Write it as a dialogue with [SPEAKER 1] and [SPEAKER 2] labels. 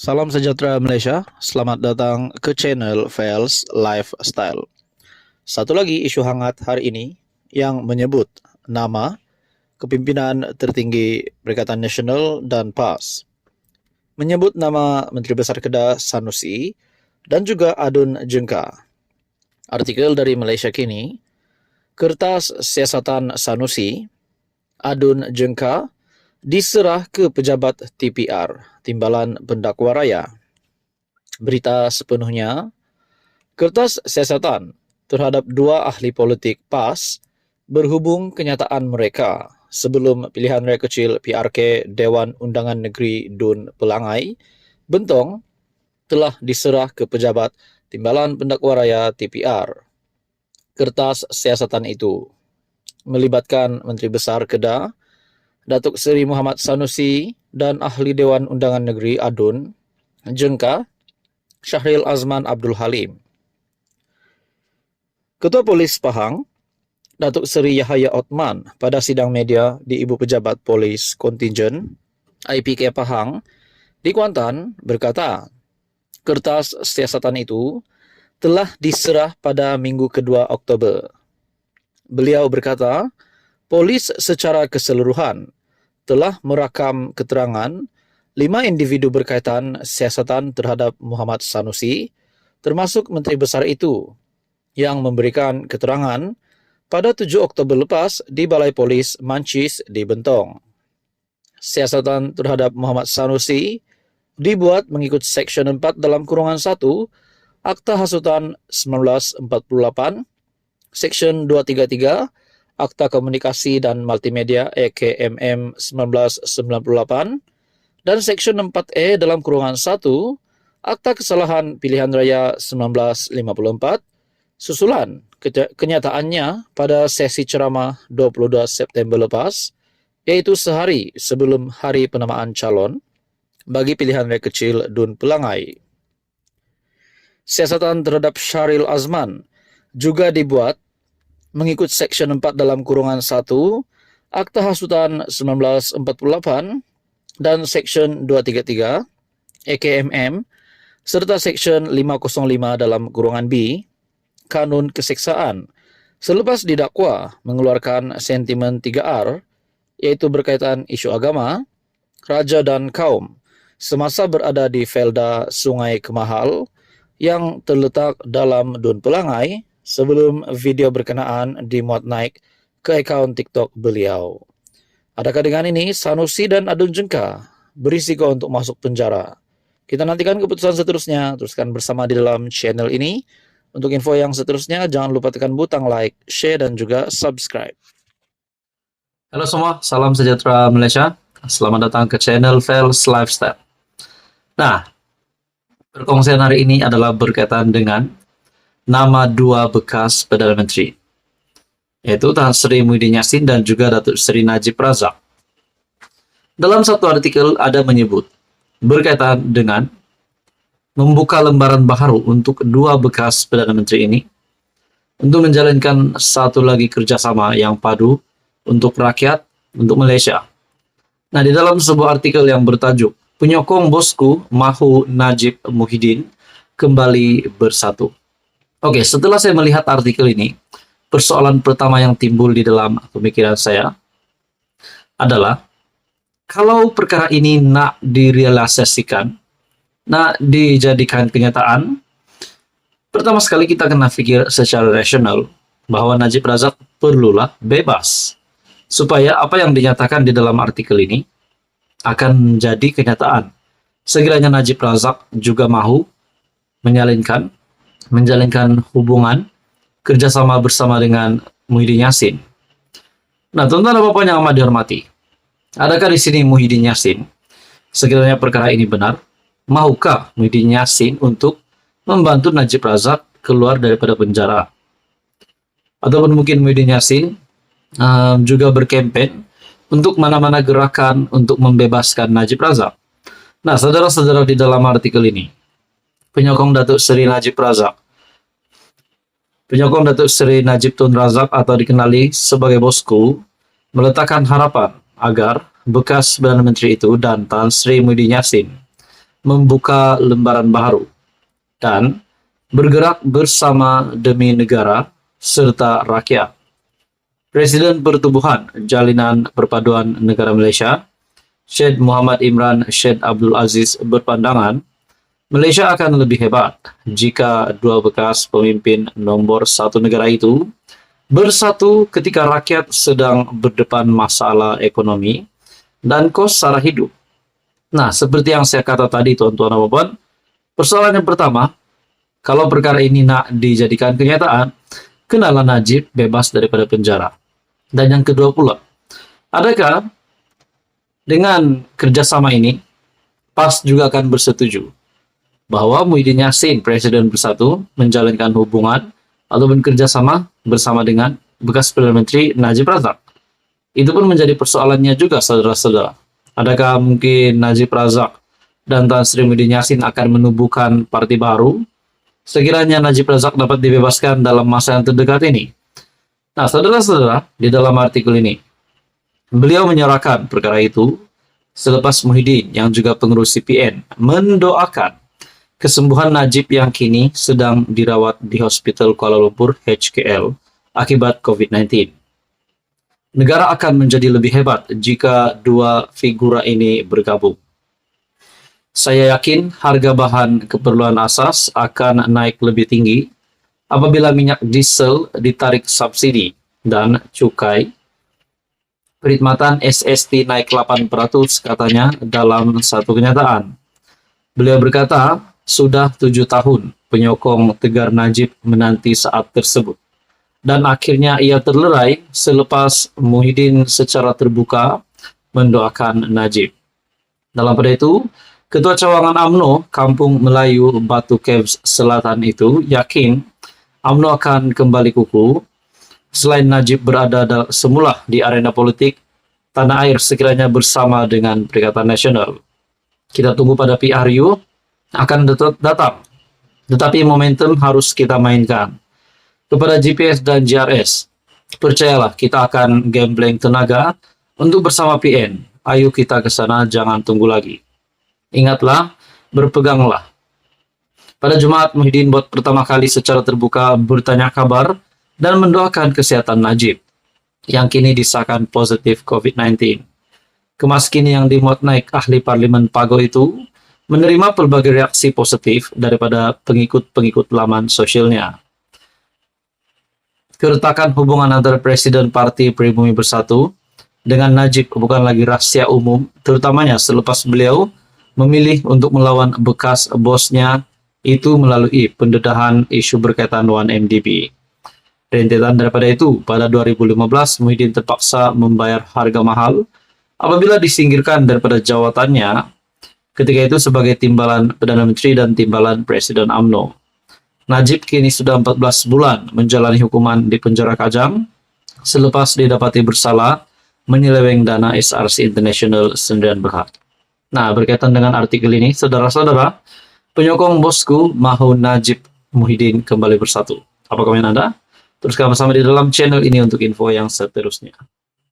[SPEAKER 1] Salam sejahtera Malaysia, selamat datang ke channel Fels Lifestyle. Satu lagi isu hangat hari ini yang menyebut nama kepimpinan tertinggi Perikatan Nasional dan PAS. Menyebut nama Menteri Besar Kedah Sanusi dan juga Adun Jengka. Artikel dari Malaysia Kini, kertas siasatan Sanusi, Adun Jengka diserah ke pejabat TPR, Timbalan Pendakwa Raya. Berita sepenuhnya, kertas siasatan terhadap dua ahli politik PAS berhubung kenyataan mereka sebelum pilihan raya kecil PRK Dewan Undangan Negeri Dun Pelangai, Bentong, telah diserah ke pejabat Timbalan Pendakwa Raya TPR. Kertas siasatan itu melibatkan Menteri Besar Kedah, Datuk Seri Muhammad Sanusi dan Ahli Dewan Undangan Negeri Adun Jengka, Syahril Azman Abdul Halim. Ketua Polis Pahang, Datuk Seri Yahya Othman pada sidang media di Ibu Pejabat Polis Kontingen IPK Pahang di Kuantan berkata, kertas siasatan itu telah diserah pada minggu kedua Oktober. Beliau berkata, polis secara keseluruhan telah merakam keterangan 5 individu berkaitan siasatan terhadap Muhammad Sanusi, termasuk Menteri Besar itu, yang memberikan keterangan pada 7 Oktober lepas di Balai Polis Mancis di Bentong. Siasatan terhadap Muhammad Sanusi dibuat mengikut Seksyen 4 dalam kurungan 1 Akta Hasutan 1948, Seksyen 233, Akta Komunikasi dan Multimedia EKMM 1998, dan Seksyen 4E dalam kurungan 1 Akta Kesalahan Pilihan Raya 1954, susulan kenyataannya pada sesi ceramah 22 September lepas, yaitu sehari sebelum hari penamaan calon bagi pilihan raya kecil Dun Pelangai. Siasatan terhadap Syahril Azman juga dibuat mengikut Seksyen 4 dalam kurungan 1 Akta Hasutan 1948 dan Seksyen 233 EKMM serta Seksyen 505 dalam kurungan B Kanun Keseksaan selepas didakwa mengeluarkan sentimen 3R, yaitu berkaitan isu agama, raja dan kaum, semasa berada di Felda Sungai Kemahal yang terletak dalam Dun Pelangai sebelum video berkenaan dimuat naik ke akaun TikTok beliau. Adakah dengan ini Sanusi dan Adun Jengka berisiko untuk masuk penjara? Kita nantikan keputusan seterusnya. Teruskan bersama di dalam channel ini. Untuk info yang seterusnya, jangan lupa tekan butang like, share, dan juga subscribe.
[SPEAKER 2] Halo semua, salam sejahtera Malaysia. Selamat datang ke channel Fels Lifestyle. Nah, perkongsian hari ini adalah berkaitan dengan nama dua bekas Perdana Menteri, yaitu Tan Sri Muhyiddin Yassin dan juga Datuk Seri Najib Razak. Dalam satu artikel ada menyebut berkaitan dengan membuka lembaran baru untuk dua bekas Perdana Menteri ini untuk menjalankan satu lagi kerjasama yang padu untuk rakyat, untuk Malaysia. Nah, di dalam sebuah artikel yang bertajuk Penyokong Bosku Mahu Najib Muhyiddin Kembali Bersatu. Oke, setelah saya melihat artikel ini, persoalan pertama yang timbul di dalam pemikiran saya adalah, kalau perkara ini nak direalisasikan, nak dijadikan kenyataan, pertama sekali kita kena fikir secara rasional bahwa Najib Razak perlulah bebas, supaya apa yang dinyatakan di dalam artikel ini akan menjadi kenyataan. Sekiranya Najib Razak juga mahu menjalinkan hubungan kerjasama bersama dengan Muhyiddin Yassin. Nah, tuan-tuan dan puan yang amat dihormati, adakah di sini Muhyiddin Yassin, sekiranya perkara ini benar, mahukah Muhyiddin Yassin untuk membantu Najib Razak keluar daripada penjara? Ataupun mungkin Muhyiddin Yassin juga berkempen untuk mana-mana gerakan untuk membebaskan Najib Razak? Nah, saudara-saudara, di dalam artikel ini, penyokong Datuk Seri Najib Razak, penyokong Datuk Seri Najib Tun Razak atau dikenali sebagai Bosku, meletakkan harapan agar bekas Perdana Menteri itu dan Tan Sri Muhyiddin Yassin membuka lembaran baru dan bergerak bersama demi negara serta rakyat. Presiden Pertubuhan Jalinan Perpaduan Negara Malaysia, Syed Muhammad Imran Syed Abdul Aziz berpandangan Malaysia akan lebih hebat jika dua bekas pemimpin nombor satu negara itu bersatu ketika rakyat sedang berdepan masalah ekonomi dan kos sara hidup. Nah, seperti yang saya kata tadi, tuan-tuan dan puan, persoalan yang pertama, kalau perkara ini nak dijadikan kenyataan, kenalah Najib bebas daripada penjara. Dan yang kedua pula, adakah dengan kerjasama ini, PAS juga akan bersetuju bahwa Muhyiddin Yassin, Presiden Bersatu, menjalankan hubungan ataupun kerjasama bersama dengan bekas Perdana Menteri Najib Razak. Itu pun menjadi persoalannya juga, saudara-saudara. Adakah mungkin Najib Razak dan Tan Sri Muhyiddin Yassin akan menubuhkan parti baru sekiranya Najib Razak dapat dibebaskan dalam masa yang terdekat ini? Nah, saudara-saudara, di dalam artikel ini, beliau menyerahkan perkara itu selepas Muhyiddin yang juga pengurus CPN mendoakan kesembuhan Najib yang kini sedang dirawat di Hospital Kuala Lumpur HKL akibat COVID-19. Negara akan menjadi lebih hebat jika dua figura ini bergabung. Saya yakin harga bahan keperluan asas akan naik lebih tinggi apabila minyak diesel ditarik subsidi dan cukai. Perkhidmatan SST naik 8% katanya dalam satu kenyataan. Beliau berkata, sudah 7 tahun penyokong Tegar Najib menanti saat tersebut. Dan akhirnya ia terlerai selepas Muhyiddin secara terbuka mendoakan Najib. Dalam pada itu, Ketua Cawangan UMNO Kampung Melayu Batu Caves Selatan itu yakin UMNO akan kembali kukuh selain Najib berada semula di arena politik tanah air sekiranya bersama dengan Perikatan Nasional. Kita tunggu pada PRU akan datang. Tetapi momentum harus kita mainkan. Kepada GPS dan GRS, percayalah kita akan gambling tenaga untuk bersama PN. Ayo kita ke sana, jangan tunggu lagi. Ingatlah, berpeganglah. Pada Jumat, Muhyiddin buat pertama kali secara terbuka bertanya kabar dan mendoakan kesehatan Najib, yang kini disahkan positif COVID-19. Kemas kini yang dimuat naik ahli Parlimen Pago itu menerima pelbagai reaksi positif daripada pengikut-pengikut laman sosialnya. Keretakan hubungan antara Presiden Parti Pribumi Bersatu dengan Najib bukan lagi rahasia umum, terutamanya selepas beliau memilih untuk melawan bekas bosnya itu melalui pendedahan isu berkaitan 1MDB. Rentetan daripada itu, pada 2015 Muhyiddin terpaksa membayar harga mahal apabila disingkirkan daripada jawatannya ketika itu sebagai timbalan Perdana Menteri dan timbalan Presiden UMNO. Najib kini sudah 14 bulan menjalani hukuman di penjara Kajang selepas didapati bersalah menyeleweng dana SRC International Sendirian Berhad. Nah, berkaitan dengan artikel ini, saudara-saudara, penyokong bosku mahu Najib Muhyiddin kembali bersatu. Apa komen Anda? Teruskan bersama di dalam channel ini untuk info yang seterusnya.